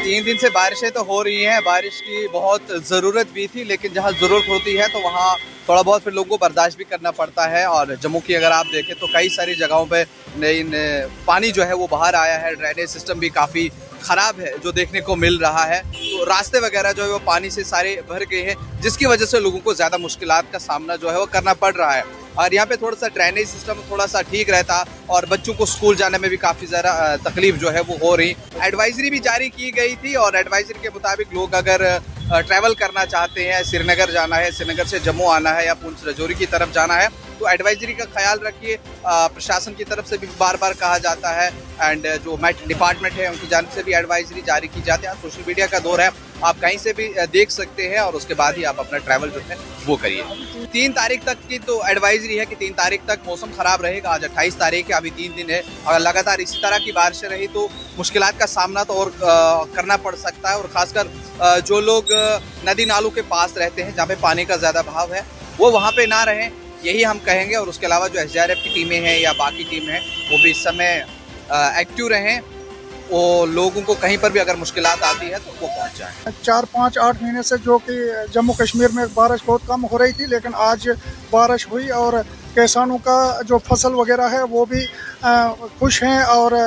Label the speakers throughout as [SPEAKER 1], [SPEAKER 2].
[SPEAKER 1] 3 दिन से बारिशें तो हो रही हैं, बारिश की बहुत ज़रूरत भी थी, लेकिन जहाँ ज़रूरत होती है तो वहाँ थोड़ा बहुत फिर लोगों को बर्दाश्त भी करना पड़ता है। और जम्मू की अगर आप देखें तो कई सारी जगहों पे पानी जो है वो बाहर आया है, ड्रेनेज सिस्टम भी काफ़ी ख़राब है जो देखने को मिल रहा है। तो रास्ते वगैरह जो है वो पानी से सारे भर गए हैं, जिसकी वजह से लोगों को ज़्यादा मुश्किलात का सामना जो है वो करना पड़ रहा है। और यहाँ पे थोड़ा सा ड्रेनेज सिस्टम थोड़ा सा ठीक रहता और बच्चों को स्कूल जाने में भी काफ़ी ज़्यादा तकलीफ जो है वो हो रही। एडवाइजरी भी जारी की गई थी और एडवाइजरी के मुताबिक लोग अगर ट्रैवल करना चाहते हैं, श्रीनगर जाना है, श्रीनगर से जम्मू आना है या पुंछ रजौरी की तरफ जाना है, तो एडवाइजरी का ख्याल रखिए। प्रशासन की तरफ से भी बार बार कहा जाता है एंड जो मेट डिपार्टमेंट है उनकी जानिब से भी एडवाइजरी जारी की जाती है। सोशल मीडिया का दौर है, आप कहीं से भी देख सकते हैं और उसके बाद ही आप अपना ट्रैवल जो है वो करिए। 3 तारीख तक की तो एडवाइजरी है कि 3 तारीख तक मौसम ख़राब रहेगा। आज 28 तारीख है, अभी 3 दिन है। अगर लगातार इसी तरह की बारिशें रही तो मुश्किलात का सामना तो और करना पड़ सकता है। और ख़ासकर जो लोग नदी नालों के पास रहते हैं जहाँ पे पानी का ज़्यादा बहाव है, वो वहाँ पे ना रहें, यही हम कहेंगे। और उसके अलावा जो SDRF की टीमें हैं या बाकी टीम हैं वो भी इस समय एक्टिव रहें। वो लोगों को कहीं पर भी अगर मुश्किलात आती है तो वो पहुंच जाए।
[SPEAKER 2] 4, 5, 8 महीने से जो कि जम्मू कश्मीर में बारिश बहुत कम हो रही थी, लेकिन आज बारिश हुई और किसानों का जो फसल वगैरह है वो भी खुश हैं। और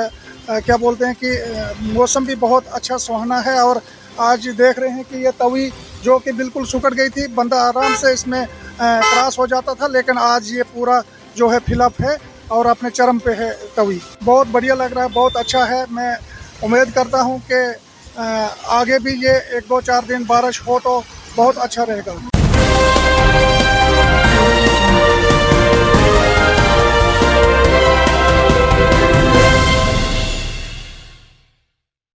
[SPEAKER 2] क्या बोलते हैं कि मौसम भी बहुत अच्छा सुहाना है। और आज देख रहे हैं कि ये तवी जो कि बिल्कुल सुकड़ गई थी, बंदा आराम से इसमें क्रॉस हो जाता था, लेकिन आज ये पूरा जो है फिलअप है और अपने चरम पे है तवी। बहुत बढ़िया लग रहा है, बहुत अच्छा है। मैं उम्मीद करता हूँ कि आगे भी ये 1, 2, 4 दिन बारिश हो तो बहुत अच्छा रहेगा।